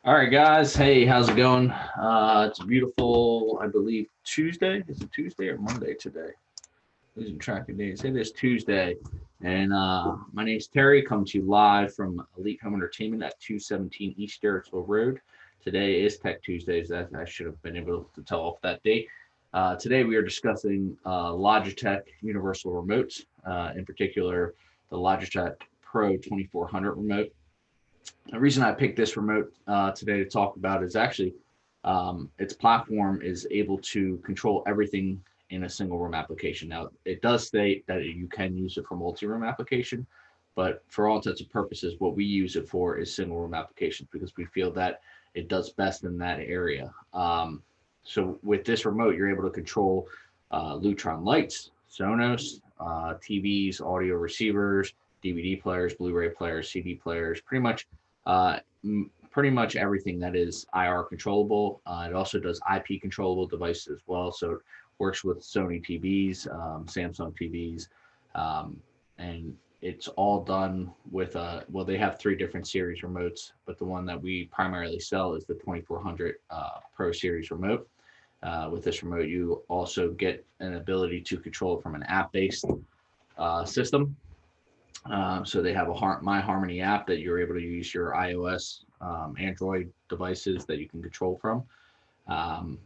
All right, guys. Hey, how's it going? It's a beautiful, I believe, Tuesday. Is it Tuesday or Monday today? Losing track of days. It is Tuesday. And my name's Terry. Coming to you live from Elite Home Entertainment at 217 East Jarrettsville Road. Today is Tech Tuesdays. That I should have been able to tell off that date. Today we are discussing Logitech Universal Remotes, in particular the Logitech Pro 2400 remote. The reason I picked this remote today to talk about is actually its platform is able to control everything in a single room application. Now, it does state that you can use it for multi-room application, but for all intents and purposes, what we use it for is single room applications because we feel that it does best in that area. So with this remote, you're able to control Lutron lights, Sonos, TVs, audio receivers, DVD players, Blu-ray players, CD players, uh, pretty much everything that is IR controllable. It also does IP controllable devices as well. So it works with Sony TVs, Samsung TVs, and it's all done with well, they have three different series remotes, but the one that we primarily sell is the 2400 Pro Series remote. With this remote, you also get an ability to control it from an app-based system. So they have a My Harmony app that you're able to use your iOS, Android devices that you can control from. Um,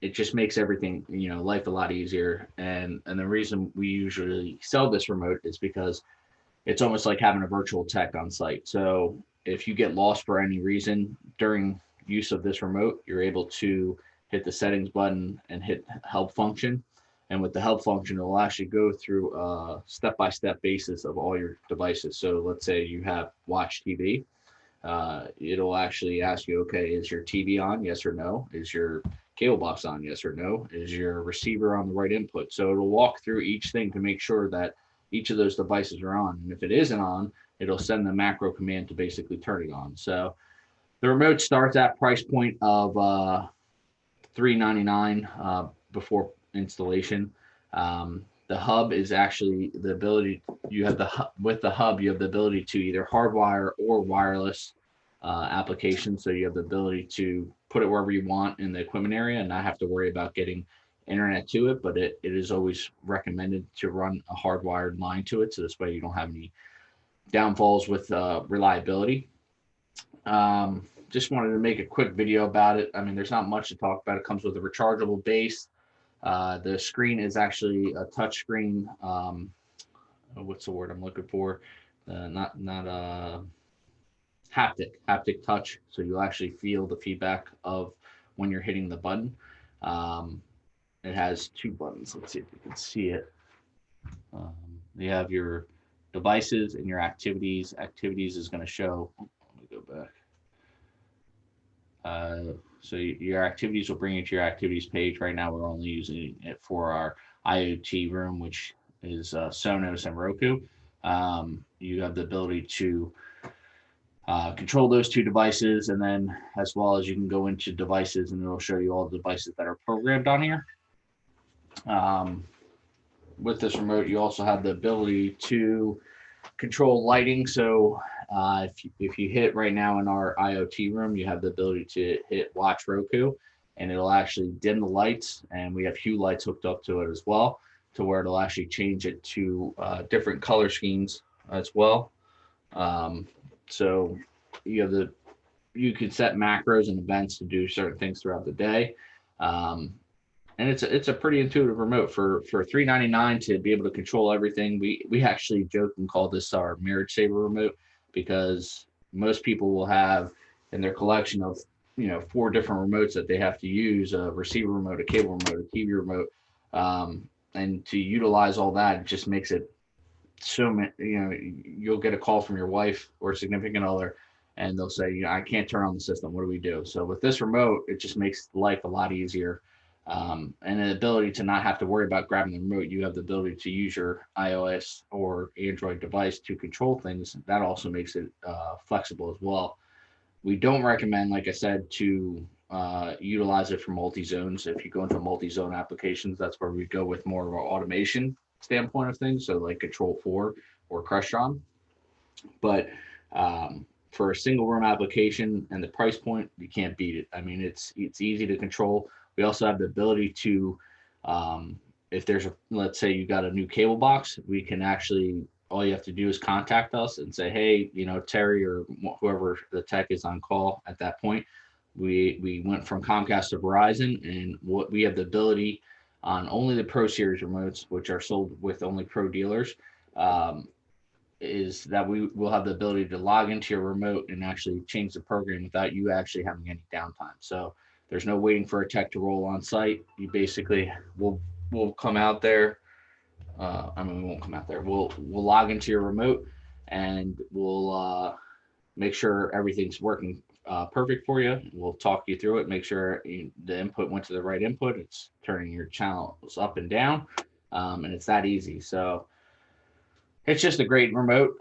it just makes everything, life a lot easier. And the reason we usually sell this remote is because it's almost like having a virtual tech on site. So if you get lost for any reason during use of this remote, you're able to hit the settings button and hit help function. And with the help function, it'll actually go through a step-by-step basis of all your devices. So let's say you have Watch TV. It'll actually ask you, okay, is your TV on? Yes or no. Is your cable box on? Yes or no. Is your receiver on the right input? So it'll walk through each thing to make sure that each of those devices are on. And if it isn't on, it'll send the macro command to basically turn it on. So the remote starts at price point of $399 before installation. The hub is actually the ability you have with the hub you have the ability to either hardwire or wireless application. So you have the ability to put it wherever you want in the equipment area and not have to worry about getting internet to it. But it is always recommended to run a hardwired line to it, so this way you don't have any downfalls with reliability. Just wanted to make a quick video about it. I mean, there's not much to talk about. It comes with a rechargeable base. The screen is actually a touch screen. What's the word I'm looking for? Not haptic touch. So you'll actually feel the feedback of when you're hitting the button. It has two buttons. Let's see if you can see it. You have your devices and your activities. Activities is going to show. Let me go back. So your activities will bring you to your activities page. Right now, we're only using it for our IoT room, which is Sonos and Roku. You have the ability to control those two devices, and then as well as you can go into devices, and it'll show you all the devices that are programmed on here. With this remote, you also have the ability to control lighting. So if you hit right now in our IoT room, you have the ability to hit Watch Roku, and it'll actually dim the lights. And we have hue lights hooked up to it as well, to where it'll actually change it to different color schemes as well. So you can set macros and events to do certain things throughout the day. And it's a pretty intuitive remote for $399 to be able to control everything. We actually joke and call this our marriage saver remote, because most people will have in their collection of 4 different remotes that they have to use: a receiver remote, a cable remote, a TV remote, and to utilize all that, it just makes it so many. You'll get a call from your wife or significant other, and they'll say, I can't turn on the system. What do we do? So with this remote, it just makes life a lot easier. And the ability to not have to worry about grabbing the remote. You have the ability to use your iOS or Android device to control things. That also makes it flexible as well. We don't recommend, like I said, to utilize it for multi-zones. If you go into multi-zone applications, that's where we go with more of an automation standpoint of things. So like Control 4 or Crestron. But for a single room application and the price point, you can't beat it. I mean, it's easy to control. We also have the ability to, if there's a, let's say you got a new cable box, we can actually, all you have to do is contact us and say, hey, you know, Terry or whoever the tech is on call at that point. We went from Comcast to Verizon, and what we have the ability on only the Pro Series remotes, which are sold with only pro dealers, is that we will have the ability to log into your remote and actually change the program without you actually having any downtime. So there's no waiting for a tech to roll on site. You basically will come out there. I mean, we won't come out there. We'll log into your remote, and we'll make sure everything's working perfect for you. We'll talk you through it, make sure the input went to the right input. It's turning your channels up and down, and it's that easy. So it's just a great remote.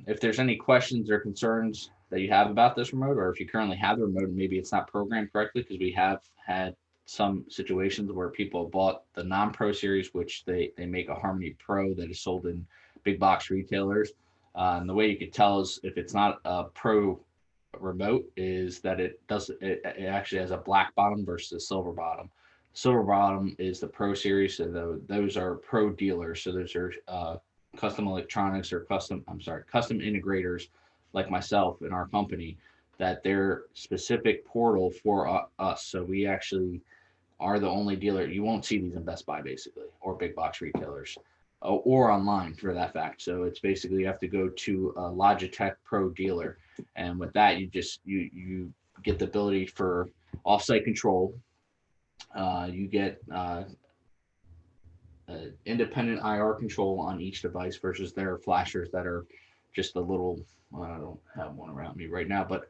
If there's any questions or concerns that you have about this remote, or if you currently have the remote and maybe it's not programmed correctly, because we have had some situations where people bought the non-pro series, which they make a Harmony Pro that is sold in big box retailers. And the way you could tell is if it's not a pro remote is that it actually has a black bottom versus a silver bottom. Silver bottom is the Pro Series, so those are pro dealers. So those are custom electronics or custom integrators like myself in our company, that their specific portal for us. So we actually are the only dealer. You won't see these in Best Buy basically, or big box retailers, or online for that fact. So it's basically you have to go to a Logitech Pro dealer, and with that you just you get the ability for offsite control. You get independent IR control on each device versus their flashers that are just a little. Well, I don't have one around me right now, but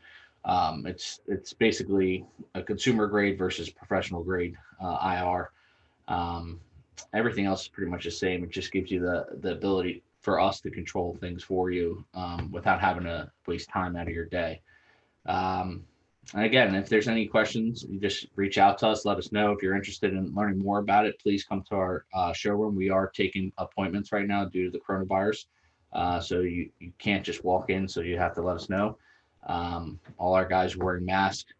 it's basically a consumer grade versus professional grade IR. Everything else is pretty much the same. It just gives you the ability for us to control things for you without having to waste time out of your day. And again, if there's any questions, you just reach out to us. Let us know if you're interested in learning more about it. Please come to our showroom. We are taking appointments right now due to the coronavirus. So you can't just walk in, so you have to let us know. All our guys are wearing masks,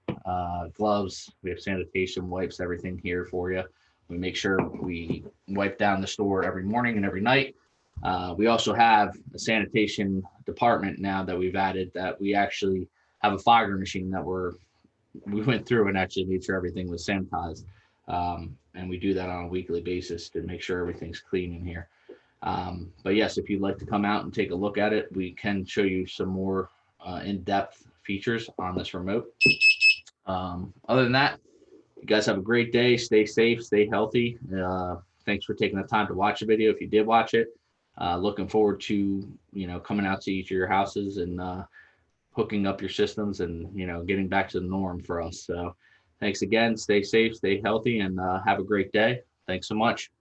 gloves. We have sanitation wipes, everything here for you. We make sure we wipe down the store every morning and every night. We also have a sanitation department now that we've added, that we actually have a fogger machine that we went through and actually made sure everything was sanitized. And we do that on a weekly basis to make sure everything's clean in here. But yes, if you'd like to come out and take a look at it, we can show you some more in-depth features on this remote. Other than that, you guys have a great day. Stay safe, stay healthy. Thanks for taking the time to watch the video. If you did watch it, looking forward to, coming out to each of your houses and hooking up your systems and, getting back to the norm for us. So thanks again. Stay safe, stay healthy, and have a great day. Thanks so much.